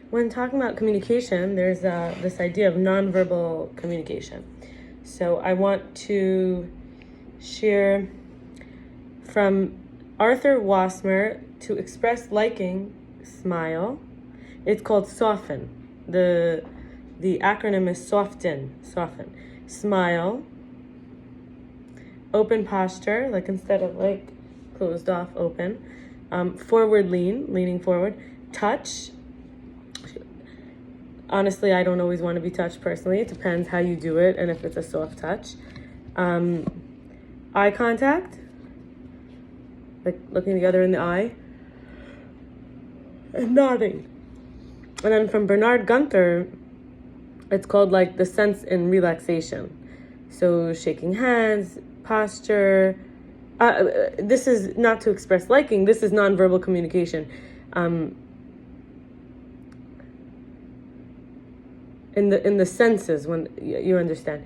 when talking about communication, there's this idea of nonverbal communication. So I want to share from Arthur Wassmer, to express liking, smile. It's called soften. The acronym is soften. Smile. Open posture, like instead of like closed off, open. Forward leaning forward. Touch. Honestly, I don't always want to be touched personally. It depends how you do it and if it's a soft touch. Eye contact, like looking the other in the eye. And nodding. And then from Bernard Gunther, it's called like the sense in relaxation. So shaking hands, posture. This is not to express liking. This is nonverbal communication. In the senses, when you understand.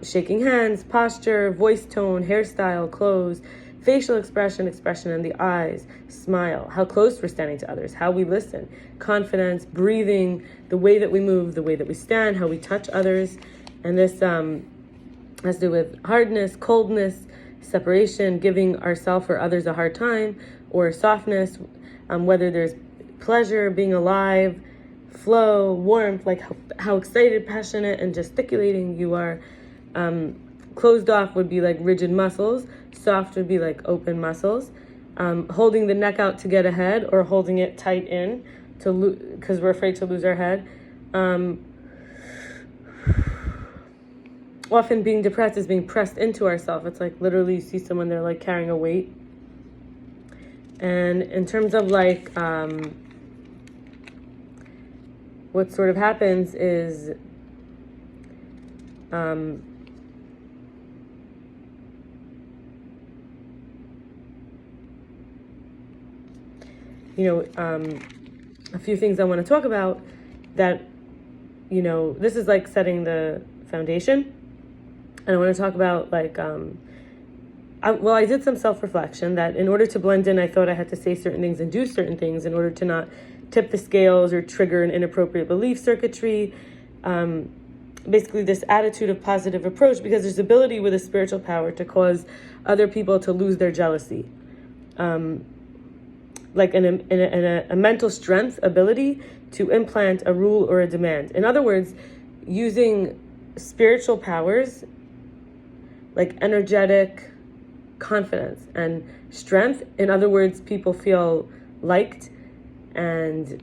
Shaking hands, posture, voice tone, hairstyle, clothes, facial expression in the eyes, smile, how close we're standing to others, how we listen, confidence, breathing, the way that we move, the way that we stand, how we touch others. And this has to do with hardness, coldness, separation, giving ourselves or others a hard time, or softness, whether there's pleasure, being alive, flow, warmth, like how excited, passionate, and gesticulating you are. Closed off would be like rigid muscles. Soft would be like open muscles. Holding the neck out to get ahead, or holding it tight in because we're afraid to lose our head. Often being depressed is being pressed into ourselves. It's like literally you see someone, they're like carrying a weight. And in terms of like what sort of happens is a few things I want to talk about that, this is like setting the foundation. And I want to talk about like, I did some self-reflection that in order to blend in, I thought I had to say certain things and do certain things in order to not tip the scales or trigger an inappropriate belief circuitry. Basically this attitude of positive approach, because there's ability with a spiritual power to cause other people to lose their jealousy. Like in a mental strength ability to implant a rule or a demand. In other words, using spiritual powers like energetic confidence and strength. In other words, people feel liked, and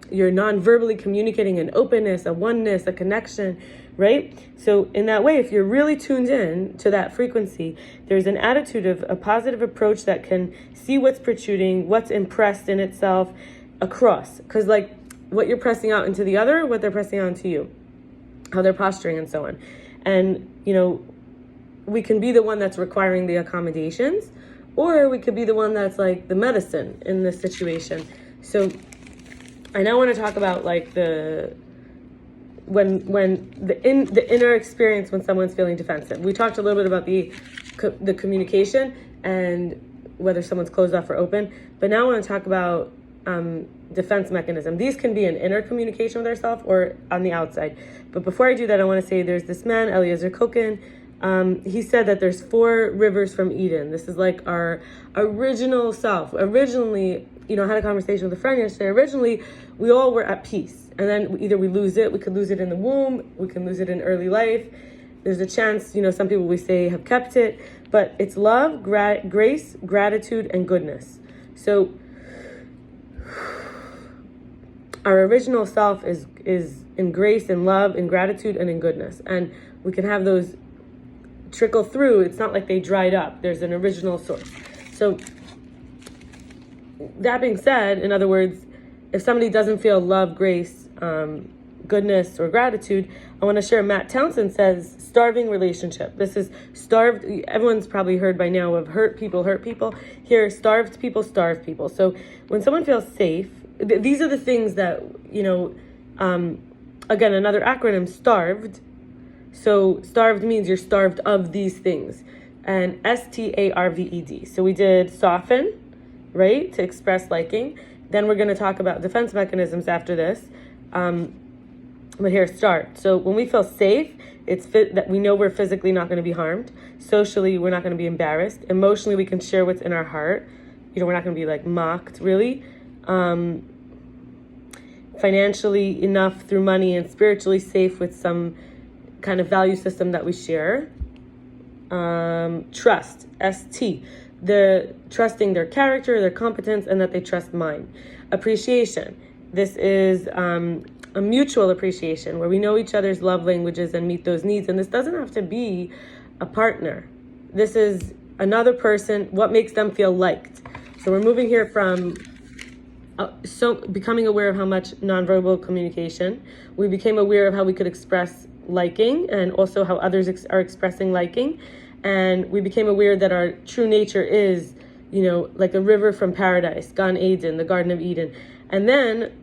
you're non-verbally communicating an openness, a oneness, a connection, right? So in that way, if you're really tuned in to that frequency, there's an attitude of a positive approach that can see what's protruding, what's impressed in itself across. Because like what you're pressing out into the other, what they're pressing out into you, how they're posturing and so on. And, we can be the one that's requiring the accommodations, or we could be the one that's like the medicine in this situation. So I now want to talk about like the inner experience when someone's feeling defensive. We talked a little bit about the communication and whether someone's closed off or open, but now I want to talk about defense mechanism. These can be an inner communication with ourselves or on the outside. But before I do that, I want to say there's this man, Eliezer Kokin. He said that there's 4 rivers from Eden. This is like our original self. Originally, I had a conversation with a friend yesterday. Originally, we all were at peace. And then either we lose it, we could lose it in the womb, we can lose it in early life. There's a chance, some people we say have kept it. But it's love, grace, gratitude, and goodness. So our original self is in grace and love and gratitude and in goodness. And we can have those trickle through. It's not like they dried up. There's an original source. So that being said, in other words, if somebody doesn't feel love, grace, goodness, or gratitude, I want to share. Matt Townsend says starving relationship. This is starved. Everyone's probably heard by now of hurt people. Here, starved people starve people. So when someone feels safe, these are the things that, again, another acronym, starved. So starved means you're starved of these things. And STARVED. So we did soften, right, to express liking. Then we're going to talk about defense mechanisms after this. But here, start. So when we feel safe, it's that we know we're physically not going to be harmed. Socially, we're not going to be embarrassed. Emotionally, we can share what's in our heart. We're not going to be like mocked, really. Financially, enough through money, and spiritually safe with some kind of value system that we share. Trust, ST. The trusting their character, their competence, and that they trust mine. Appreciation. This is a mutual appreciation where we know each other's love languages and meet those needs. And this doesn't have to be a partner. This is another person, what makes them feel liked. So we're moving here from becoming aware of how much nonverbal communication. We became aware of how we could express liking and also how others are expressing liking. And we became aware that our true nature is, like a river from paradise, Gan Eden, the Garden of Eden. And then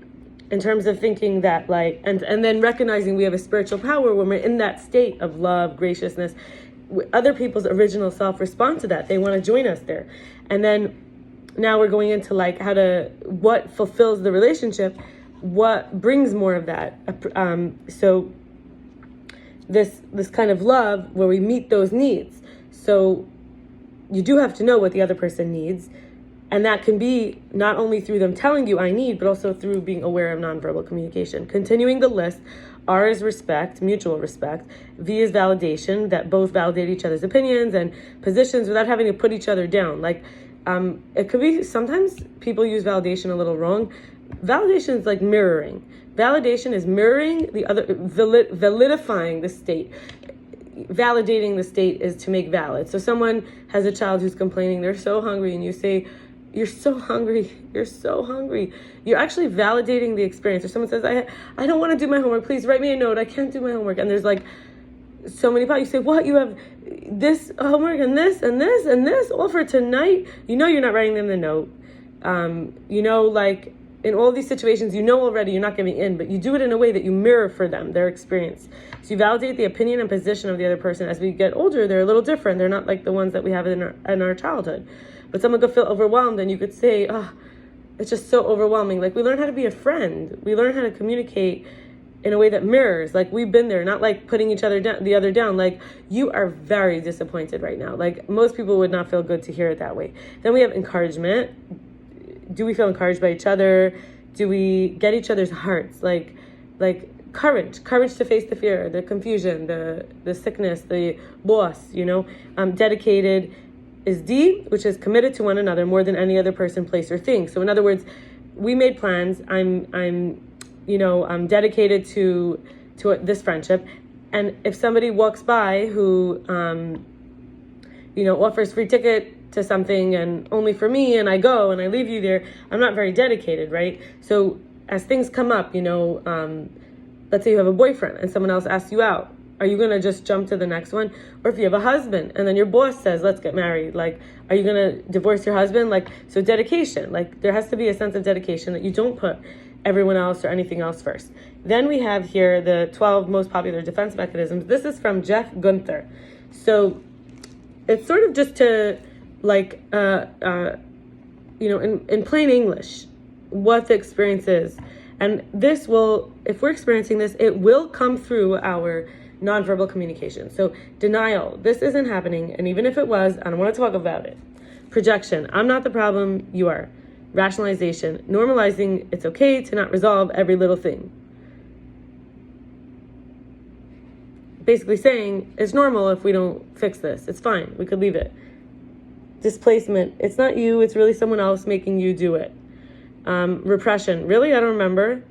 in terms of thinking that and then recognizing we have a spiritual power when we're in that state of love, graciousness, other people's original self respond to that. They want to join us there. And then now we're going into what fulfills the relationship, what brings more of that. So this kind of love where we meet those needs. So you do have to know what the other person needs. And that can be not only through them telling you I need, but also through being aware of nonverbal communication. Continuing the list, R is respect, mutual respect. V is validation, that both validate each other's opinions and positions without having to put each other down. It could be, sometimes people use validation a little wrong. Validation is like mirroring. Validation is mirroring the other, validifying the state. Validating the state is to make valid. So someone has a child who's complaining, they're so hungry, and you say, you're so hungry, you're so hungry. You're actually validating the experience. Or someone says, I don't want to do my homework, please write me a note, I can't do my homework. And there's so many problems. You say, what, you have this homework and this and this and this all for tonight? You're not writing them the note. In all these situations, already you're not giving in, but you do it in a way that you mirror for them, their experience. So you validate the opinion and position of the other person. As we get older, they're a little different. They're not like the ones that we have in our childhood. But someone could feel overwhelmed, and you could say, oh, it's just so overwhelming. We learn how to be a friend. We learn how to communicate in a way that mirrors. We've been there, not putting each other down, the other down. You are very disappointed right now. Most people would not feel good to hear it that way. Then we have encouragement. Do we feel encouraged by each other? Do we get each other's hearts? Courage to face the fear, the confusion, the sickness, the loss, Dedicated is D, which is committed to one another more than any other person, place, or thing. So in other words, we made plans. I'm dedicated to this friendship. And if somebody walks by who, offers free ticket to something and only for me, and I go and I leave you there, I'm not very dedicated, right? So as things come up, let's say you have a boyfriend and someone else asks you out, are you going to just jump to the next one? Or if you have a husband and then your boss says, let's get married, are you going to divorce your husband? So dedication, there has to be a sense of dedication that you don't put everyone else or anything else first. Then we have here the 12 most popular defense mechanisms. This is from Jeff Gunther. So it's sort of just to in plain English, what the experience is. And this will, if we're experiencing this, it will come through our nonverbal communication. So denial, this isn't happening. And even if it was, I don't want to talk about it. Projection, I'm not the problem, you are. Rationalization, normalizing it's okay to not resolve every little thing. Basically saying it's normal if we don't fix this. It's fine, we could leave it. Displacement, it's not you, it's really someone else making you do it. Repression, really, I don't remember.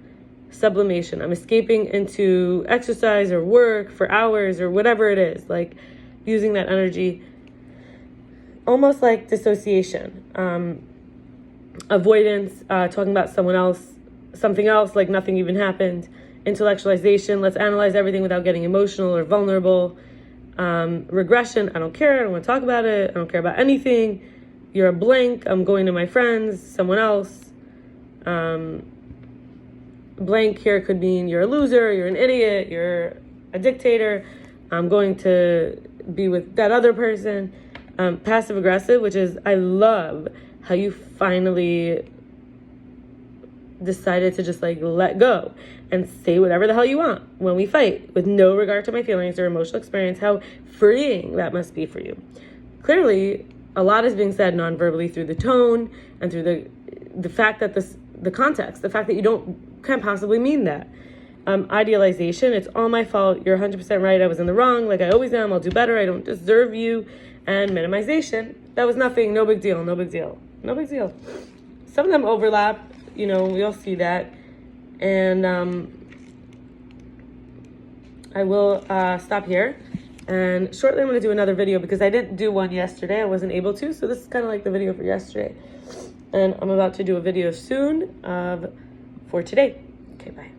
Sublimation, I'm escaping into exercise or work for hours or whatever it is, using that energy. Almost like dissociation. Avoidance, talking about someone else, something else, like nothing even happened. Intellectualization, let's analyze everything without getting emotional or vulnerable. Regression, I don't care, I don't want to talk about it, I don't care about anything. You're a blank, I'm going to my friends, someone else. Blank here could mean you're a loser, you're an idiot, you're a dictator. I'm going to be with that other person. Passive aggressive, which is, I love how you finally decided to just like let go and say whatever the hell you want when we fight with no regard to my feelings or emotional experience, how freeing that must be for you. Clearly, a lot is being said non-verbally through the tone and through the fact that the context, the fact that you can't possibly mean that. Idealization, it's all my fault, you're 100% right, I was in the wrong, like I always am, I'll do better, I don't deserve you. And minimization, that was nothing, no big deal, no big deal, no big deal. Some of them overlap, we all see that. And I will stop here. And shortly I'm going to do another video because I didn't do one yesterday. I wasn't able to. So this is kind of like the video for yesterday. And I'm about to do a video soon for today. Okay, bye.